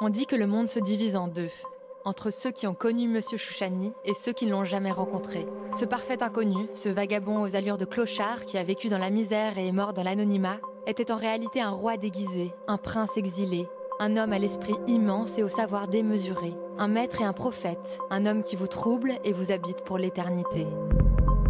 On dit que le monde se divise en deux, entre ceux qui ont connu Monsieur Chouchani et ceux qui ne l'ont jamais rencontré. Ce parfait inconnu, ce vagabond aux allures de clochard qui a vécu dans la misère et est mort dans l'anonymat, était en réalité un roi déguisé, un prince exilé, un homme à l'esprit immense et au savoir démesuré, un maître et un prophète, un homme qui vous trouble et vous habite pour l'éternité.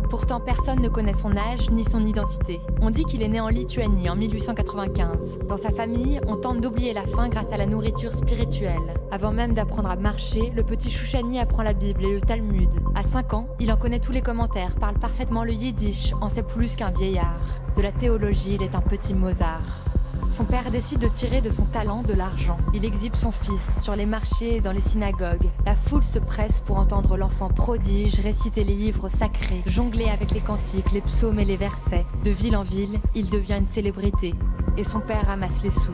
Pourtant, personne ne connaît son âge ni son identité. On dit qu'il est né en Lituanie en 1895. Dans sa famille, on tente d'oublier la faim grâce à la nourriture spirituelle. Avant même d'apprendre à marcher, le petit Chouchani apprend la Bible et le Talmud. À 5 ans, il en connaît tous les commentaires, parle parfaitement le yiddish, en sait plus qu'un vieillard. De la théologie, il est un petit Mozart. Son père décide de tirer de son talent de l'argent. Il exhibe son fils sur les marchés et dans les synagogues. La foule se presse pour entendre l'enfant prodige réciter les livres sacrés, jongler avec les cantiques, les psaumes et les versets. De ville en ville, il devient une célébrité. Et son père amasse les sous.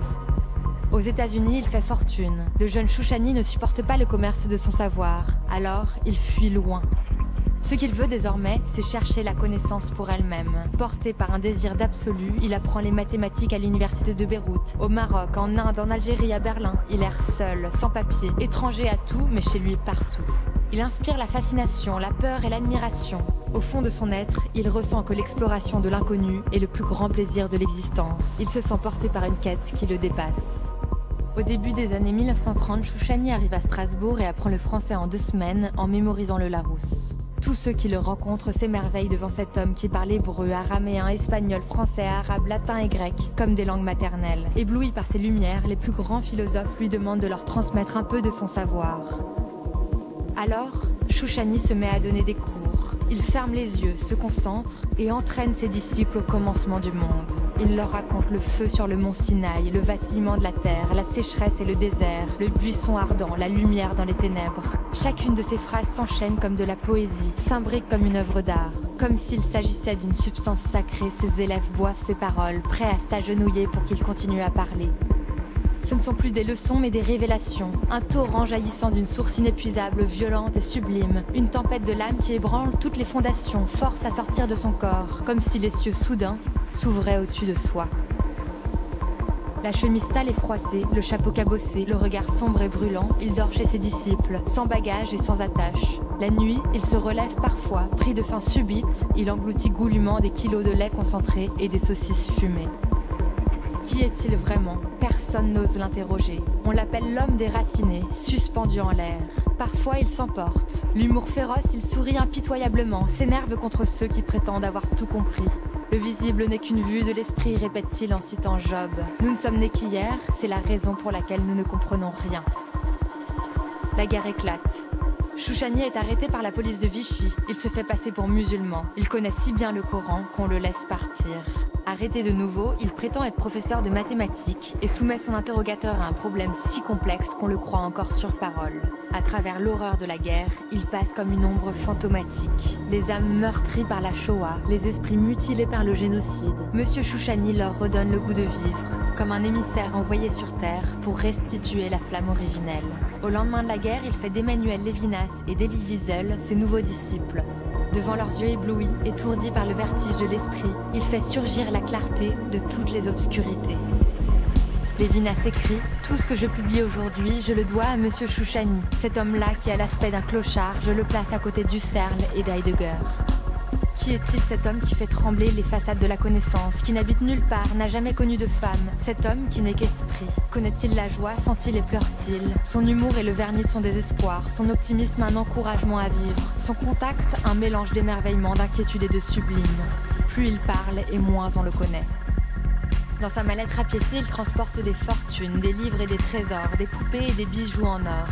Aux États-Unis, il fait fortune. Le jeune Chouchani ne supporte pas le commerce de son savoir. Alors, il fuit loin. Ce qu'il veut désormais, c'est chercher la connaissance pour elle-même. Porté par un désir d'absolu, il apprend les mathématiques à l'université de Beyrouth, au Maroc, en Inde, en Algérie, à Berlin. Il erre seul, sans papier, étranger à tout, mais chez lui partout. Il inspire la fascination, la peur et l'admiration. Au fond de son être, il ressent que l'exploration de l'inconnu est le plus grand plaisir de l'existence. Il se sent porté par une quête qui le dépasse. Au début des années 1930, Chouchani arrive à Strasbourg et apprend le français en 2 semaines en mémorisant le Larousse. Tous ceux qui le rencontrent s'émerveillent devant cet homme qui parle hébreu, araméen, espagnol, français, arabe, latin et grec, comme des langues maternelles. Ébloui par ses lumières, les plus grands philosophes lui demandent de leur transmettre un peu de son savoir. Alors, Chouchani se met à donner des cours. Il ferme les yeux, se concentre et entraîne ses disciples au commencement du monde. Il leur raconte le feu sur le mont Sinaï, le vacillement de la terre, la sécheresse et le désert, le buisson ardent, la lumière dans les ténèbres. Chacune de ces phrases s'enchaîne comme de la poésie, s'imbrique comme une œuvre d'art. Comme s'il s'agissait d'une substance sacrée, ses élèves boivent ses paroles, prêts à s'agenouiller pour qu'il continue à parler. Ce ne sont plus des leçons mais des révélations, un torrent jaillissant d'une source inépuisable, violente et sublime, une tempête de l'âme qui ébranle toutes les fondations, force à sortir de son corps, comme si les cieux soudain s'ouvraient au-dessus de soi. La chemise sale et froissée, le chapeau cabossé, le regard sombre et brûlant, il dort chez ses disciples, sans bagages et sans attache. La nuit, il se relève parfois, pris de faim subite, il engloutit goulûment des kilos de lait concentré et des saucisses fumées. Qui est-il vraiment? Personne n'ose l'interroger. On l'appelle l'homme déraciné, suspendu en l'air. Parfois, il s'emporte. L'humour féroce, il sourit impitoyablement, s'énerve contre ceux qui prétendent avoir tout compris. Le visible n'est qu'une vue de l'esprit, répète-t-il en citant Job. Nous ne sommes nés qu'hier, c'est la raison pour laquelle nous ne comprenons rien. La guerre éclate. Chouchani est arrêté par la police de Vichy. Il se fait passer pour musulman. Il connaît si bien le Coran qu'on le laisse partir. Arrêté de nouveau, il prétend être professeur de mathématiques et soumet son interrogateur à un problème si complexe qu'on le croit encore sur parole. À travers l'horreur de la guerre, il passe comme une ombre fantomatique. Les âmes meurtries par la Shoah, les esprits mutilés par le génocide. Monsieur Chouchani leur redonne le goût de vivre, comme un émissaire envoyé sur Terre pour restituer la flamme originelle. Au lendemain de la guerre, il fait d'Emmanuel Lévinas et d'Elie Wiesel ses nouveaux disciples. Devant leurs yeux éblouis, étourdis par le vertige de l'esprit, il fait surgir la clarté de toutes les obscurités. Lévinas écrit « Tout ce que je publie aujourd'hui, je le dois à Monsieur Chouchani. Cet homme-là qui a l'aspect d'un clochard, je le place à côté d'Husserl et d'Heidegger. » Qui est-il cet homme qui fait trembler les façades de la connaissance, qui n'habite nulle part, n'a jamais connu de femme? Cet homme qui n'est qu'esprit. Connaît-il la joie, sent-il et pleure-t-il? Son humour est le vernis de son désespoir, son optimisme un encouragement à vivre, son contact un mélange d'émerveillement, d'inquiétude et de sublime. Plus il parle et moins on le connaît. Dans sa mallette rapiécée, il transporte des fortunes, des livres et des trésors, des poupées et des bijoux en or.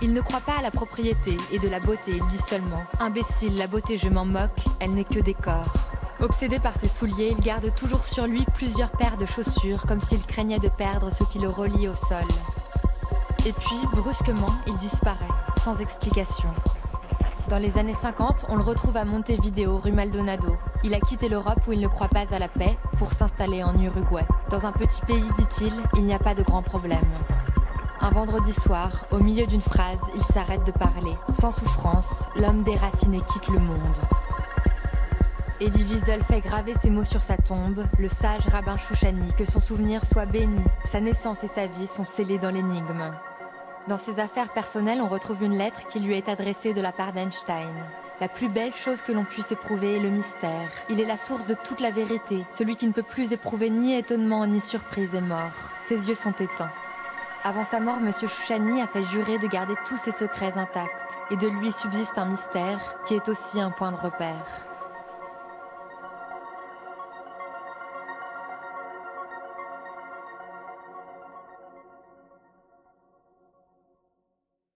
Il ne croit pas à la propriété et de la beauté, il dit seulement « Imbécile, la beauté je m'en moque, elle n'est que décor ». Obsédé par ses souliers, il garde toujours sur lui plusieurs paires de chaussures, comme s'il craignait de perdre ce qui le relie au sol. Et puis, brusquement, il disparaît, sans explication. Dans les années 50, on le retrouve à Montevideo, rue Maldonado. Il a quitté l'Europe où il ne croit pas à la paix pour s'installer en Uruguay. Dans un petit pays, dit-il, il n'y a pas de grands problèmes. Un vendredi soir, au milieu d'une phrase, il s'arrête de parler. Sans souffrance, l'homme déraciné quitte le monde. Elie Wiesel fait graver ces mots sur sa tombe, le sage rabbin Chouchani, que son souvenir soit béni. Sa naissance et sa vie sont scellées dans l'énigme. Dans ses affaires personnelles, on retrouve une lettre qui lui est adressée de la part d'Einstein. La plus belle chose que l'on puisse éprouver est le mystère. Il est la source de toute la vérité. Celui qui ne peut plus éprouver ni étonnement ni surprise est mort. Ses yeux sont éteints. Avant sa mort, M. Shoushani a fait jurer de garder tous ses secrets intacts. Et de lui subsiste un mystère qui est aussi un point de repère.